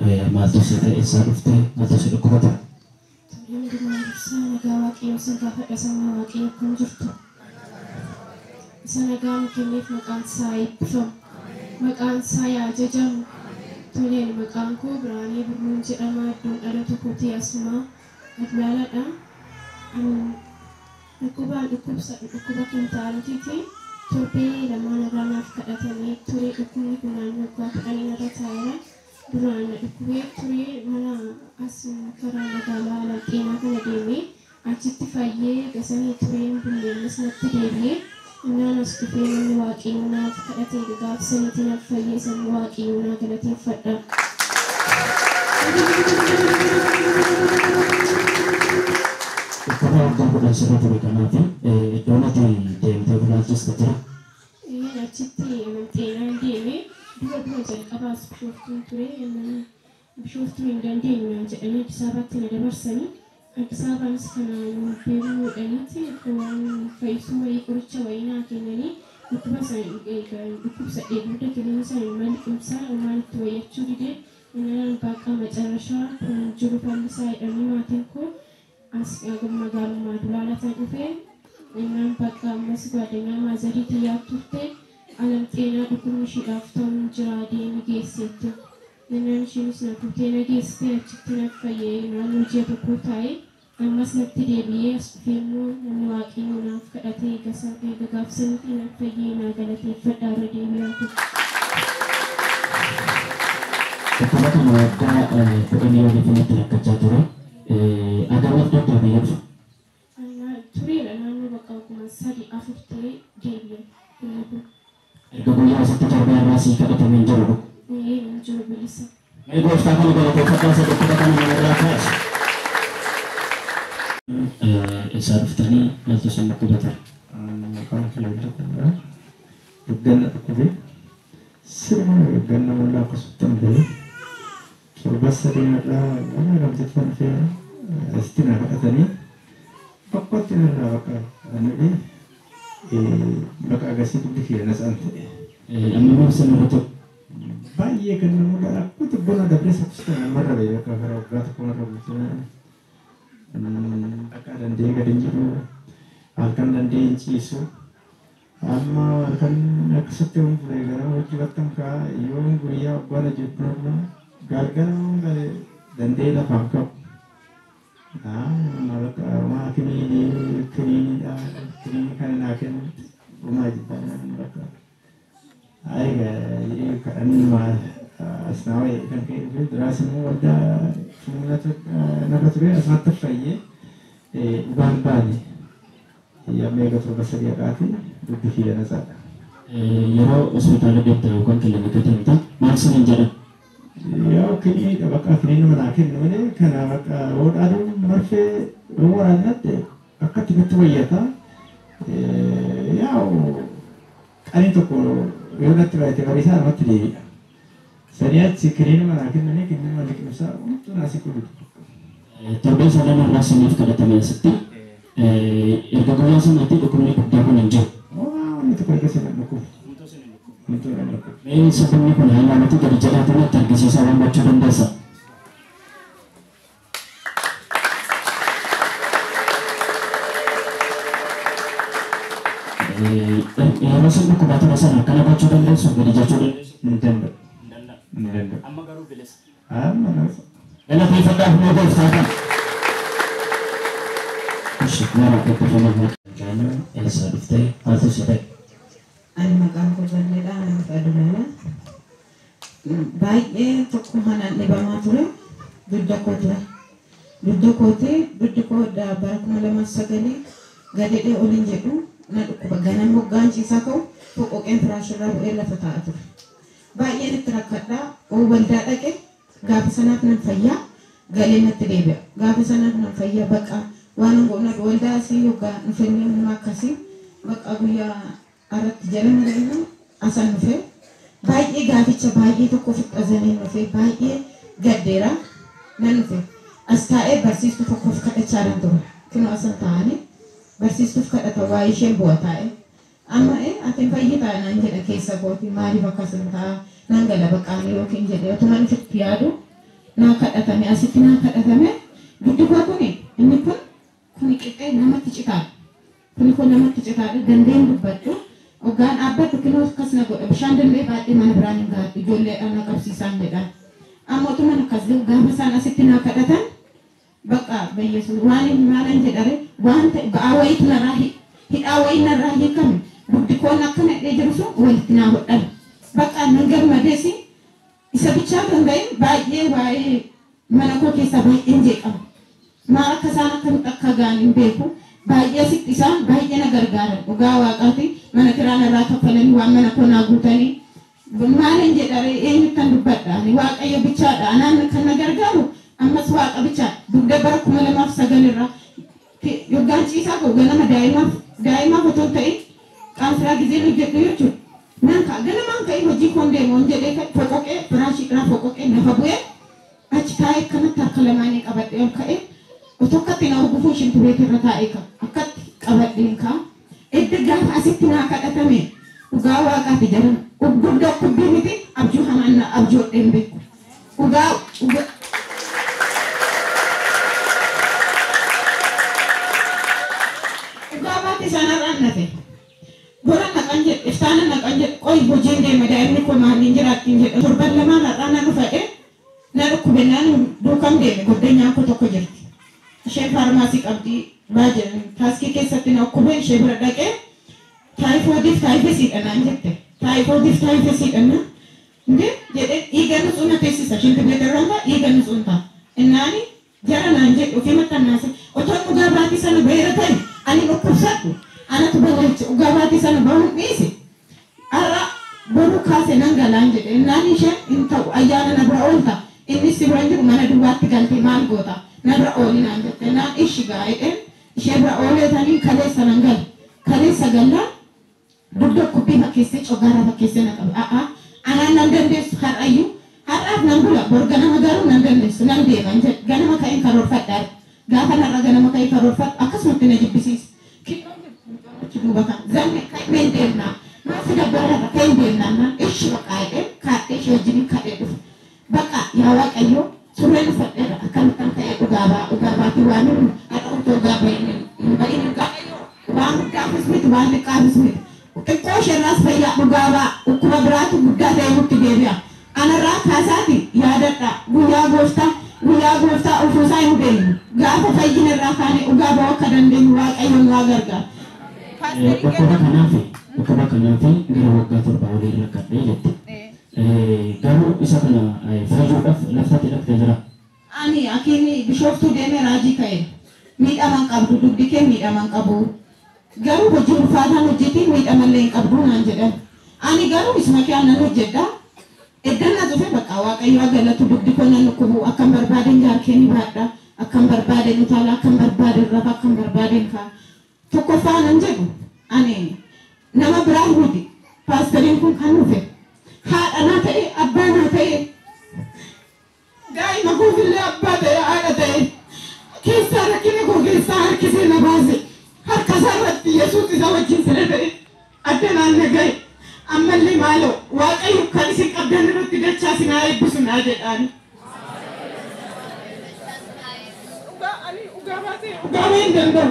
maatii ishee ta'e isaa dhuftee maatii ishee dhukkubata. Tole dhumaa ibsaa nagaa waaqayyoo sin gaafadha sama waaqayyo akkam jirtu. Isa nagaa nu kenneef maqaan isaa eebbifamu. Maqaan isaa yaa ajajamu. Tole maqaan koo Biraanee Birruun jedhama. Iddoon dhalata kootii Asumaa Adlaaladha. Dhukkuba kintaalotiiti. Torbee lamaan irraa naaf kadhatanii ture dhukkubni kun naannoo waggaa 10 irra taa'eera. Duraan dhukkubee ture mana as karaa magaalaa Laqeenaa kana deemee achitti fayyee gasanii tureen bulleenis natti deebi'ee innaan as dhufee namni waaqayyoo naaf kadhatee gaafsaniitti naaf fayyee sanni waaqayyoo naa galateeffadha. Dhukkuba waggaa 10 sirra ture kanaaf iddoon ati deemtee bulaalchiste jira? Achitti Laqeenaan deemee dura jalqabaas bishooftuun ture bishooftuu hin dandeenyu jedhanii Addis Ababaatti na dabarsanii Addis Ababaanis kana beekuudhaanitti waan fayyisuu wayii qoricha wayii naa kennanii dhukkubsa dheebuudha kiliinisa malli qimsaa waan itti wayyachuu didee innaan baaqaa macarashaa jiru fallisaa jedhamee maatiin koo as magaalummaa Dulaalataan dhufee innaan baaqaa ammas gaadanyaa maazarii xiyyaa turte alam xeenaa dhukkubni ishiidhaaf ta'uun jira deemi geesseetti. Innaan ishiinis na tuutee na geessitee achitti naaf fayyee naannoo ji'a tokko taa'ee ammas natti deebi'ee as dhufee immoo namni waaqayyoo naaf kadhatee gaafsaniitii naaf fayyee naa galateeffadha irra deebi'aa ture. Dhukkuba kana waggaa 10 oliif natti rakkachaa ture. Agamaaf doktor biyya dhufu? Tureera naannoo bakka 3-4 ta'ee deebi'e. Erga guyyaa asitti torbee irraa sii kadhatamee hin jiru? Hin jiru bilisa. Mee gooftaa kana galateeffadhaa isa dhukkuba kana namarraa kaasa. Isaa dhuftanii maaltu isin dhukkubata? Maqaan kiyya dhukkubaa dhugganna dhukkubee sirna dhugganna mul'aa akkasumatti bahee torba sadeenadhaa mana gamtiffan fee asitti na kadhatanii bakkotti narraa bakka anadhee bakka agarsiis dubbi kiyya nasaan ta'e. Amma maaf sanarra ta'u? Baay'ee kan namoota akkuma bona dabree saffisa namarra bahee bakka karaa waggaa tokko marra bulchaa akka danda'ee gadi hin jiru halkan danda'ee hin ciisu amma halkan akkasitti hunfure gara hojii battan kaa yoo guyyaa abbaan hojjetu galgala danda'ee lafaan qabu. Maa kiniinii kana naa kennu dhumaa jibbaan bakka kadhanii asnaawee kan ka'e dhufe duraas immoo waldaa narra ture asumatti fayyee dhugaan baane amma eega torba sadii haqaati dubbi kiyya nasaadha. Yeroo hospitaala deemte yookaan kilinika deemte maal sin hin jedhan? Yoo kilinika bakka kiliinuma naa kennu malee kana bakka hodhaadhuun marfee yoo waraannatte akkatti nutti fayyata. Yaa'u qanii tokko yoo natti baay'ate bariisaa namatti deebi'a. Sanii achi kiliinuma naa kennanii kiliinuma liqimsaa hunduu naasii qulqulluu. Torbee sadan irraa siniif kadhatame asitti erga guyyaa sanaatii dhukkubni guddaa kun hin jiru. Wanni tokko erga sana dhukkubu. Mee sababni kun haalaamatti gadi jedhaatu natti argisiisaa waan gochuu dandeessa? Yeroo sun dhukkubaatuma sana akkana gochuu dandeessu gadi jechuu dandeessu? Hin danda'u. Amma garuu bilisa. Amma nasa. Galateeffadhaaf moo gooftaa kana? Ishi nama eebbifamuuf maqaan eessaa dhuftee maaltu si ta'e? Ani maqaan koo Balleedhaa Naaf Adulaala. Baay'ee tokko hanaan dhibamaa ture. Dudda koo ture. Dudda koo bara 2009 gadhee oliin jedhu na dhukkuba. Ganama hoggaan ciisaa ka'u foqoqeen firaashirraa bu'ee lafa taa'aa ture. Baay'een itti rakkadhaa. Waldaa dhaqe gaafa sanaaf nan fayyaa galee natti deebi'a. Gaafa sanaaf nan fayyaa baqa waan goona waldaa asii hoggaa dhufanii humna akkasii baqa guyyaa aratti jala marainu asan dhufe baay'ee gaaficha baay'ee tokko fixxazanii dhufe baay'ee gaddeera nan dhufe as taa'ee barsiistuu tokkoof kadhachaa nan ture kunoo asan taa'anii barsiistuuf kadhata waa isheen bu'a taa'e amma atiin fayyii taa'anaan jedha keessa kooti maaliif akkasan ta'a nan gala baqaanii yookiin jedhee otuman ofitti yaadu naa kadhatame asitti naa kadhatame duddi koo kuni inni kun qixxee namatti citaa kuni kun namatti citaa dandeen dubbadhu ogaan dhaabbatu kinoo akkas na godha bishaan dandee baadhee mana biraan hin gaadhu ijoolleedhaan na qabsiisaan jedhaan ammootuma akkas gaafa isaan asitti naa kadhatan bakka bayyeessu waan maalan jedhare waan ta'e ba'aa wayiitu narraa hidhaa wayii narraa hiikame duddi koon akka nadhee jiru sun walitti naa hodhan bakka nan gammadeesi isa bichaa kan ta'in baay'ee waa'ee mana koo keessa baay'een jeeqama maal akka isaan akkamitti akka ga'an hin beeku baay'ee sitti isaan baay'ee na gargaaran dhugaa waaqaati mana kiraan irraa kaffalanii waan mana koo naa guutanii maalan jedhare eenyuttan dubbadha ani waaqayyo bichaadha anaan kan na gargaaru ammas waaqa bichaa dugda bara 2009 irraa yoggaan ciisaa koo ganama daa'imaaf otoo ta'in qaansiraa gizee hojjedhu jechuudha ganamaan ka'ee hojii koon deemuun jedhee foqoqee firaashiidhaan foqoqee lafa bu'ee achi taa'ee akkanatti harka lamaanii qabadhee ol ka'ee otoo akkatti na urgufuu shimtu beetirra taa'ee akkatti qabadheen ka'a edda gaafa asitti naa kadhatame dhugaa waaqaati jedhan gurguddaa kubbii miti abjuu hamaan na abjoodheen beeku dhugaa baati sanarraan nate bora naqan jedhe iftaana naqan jedhe qoy hojiin deema daa'imni koo maaliin jiraattiin jedhe torban lamaan har'aa na dhufadhe na dhukkube naan duukam deeme goddeenyaan koo tokko jirti isheen faarmaasii qabdii baajan taaskii keessatti na dhukkube ishee bira dhaqee taayifoodiif taayifesiidha naan jette taayifoodiif taayifesiidha na inde jedhe dhiiga nutsuun na teessisa shinti beekarranta dhiiga nutsuun ta'a innaani jara naan jedhe ofii maxxannaase otoo dhugaa baatii sana beera ta'e ani dhukkubsadhu anatu balleecha dhugaa baatii sana bahuun dhiise har'a boruu kaase nan galaan jedhe innaan isheen hin ta'u ayyaana na bira oolta inni si bira jiru mana duwwaatti galtee maal goota na bira ooli naan jette naan ishi gaa'edheen ishee bira ooleetanii kaleessa nan gala kaleessa gallaan dugda kubbii fakkeessee cogaara fakkeessee na qabe anaan nan dandeessu har'ayyuu har'aaf nan bula bor ganama garuu nan dandeessu nan deeman jedhe ganama ka'een karoorfadhaa gaafa narra ganama ka'ee karoorfadhu akkasumatti na jibbisiisa kiddoo duuba kan zamme ka'een deemnaa maafi dabbararra ka'een deemnaa ishi baqaa'ee kaadhee ishee wajjin kadhee dhufe baqa yaa waaqayyo surreen uffadheera akkamittan ta'ee dhugaabaatii waan hin haadha urtoo dhugaabaatiin waan guddaafis miti waan xiqqaafis miti xiqqoo isheerraas fayyaa dhugaabaa dhukkuba biraatu guddaa ta'e nutti deebi'a anarraa kaasaati yaadadha guyyaa gooftaa ufuusaa hin beeknu gaafa fayyina irraa kaane dhugaa ba'uu akka dandeenyu waaqayyoon waa gargaara. Dhukkuba kanaaf gara waggaa 7 olii rakkadhee jette. Garuu isa kana fayyuudhaaf lafatti dhaqxee jira. Ani akiin bishooftuu deemee raajii ka'e miidhaman qabdu dugdi kee miidhaman qabu garuu hojii ulfaataan hojjetiin miidhamallee hin qabdu naan jedhan ani garuu isuma kee nan hojjedha. Eddana dhufe bakka waaqayyo galatu dugdi koo nan dhukkubu akkam barbaadeen jaarkee ni baadha akkam barbaadeen utaala akkam barbaadeen rafa akkam barbaadeen kaa tokkoffaa nan jedhu ani nama biraa hundi paastariin kun kan dhufe haadha naa ta'e abbaa naa ta'e daa'ima koofillee abbaa ta'e haadha ta'e keessaa rakkina koo keessaa harkisee na baase harka isaa irratti yesuus isa wajjin siree ta'e adda naan nagaye ammallee maaloo waaqayyo kan isin qabdan irratti dachaa sinaa eebbisu naa jedhaan. Dhugaabaa hin danda'u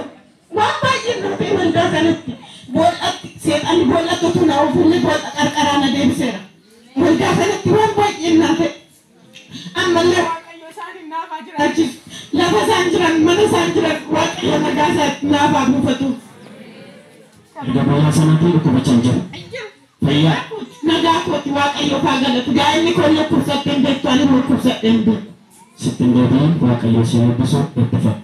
waan baay'een na ta'e waldaa kanatti bool'atti seexanni bool'attotu na ofuullee bool'a qarqaraa na deebiseera waldaa kanatti waan baay'een na ta'e ammallee waaqayyo isaan hin naafaa jiraachisu lafa isaan jiran mana isaan jiran waaqayyo nagaa isaatti naafaa buufatu. Erga bayyaa sanaatiin dhukkubachaa jiru. Fayyaa. Nagaa kooti waaqayyo faa galatu daa'imni koo yoo kubsadheen beektu ani immoo kubsadheen beeku. Sittiin deebiin waaqayyo si eebbisu itti fa'a.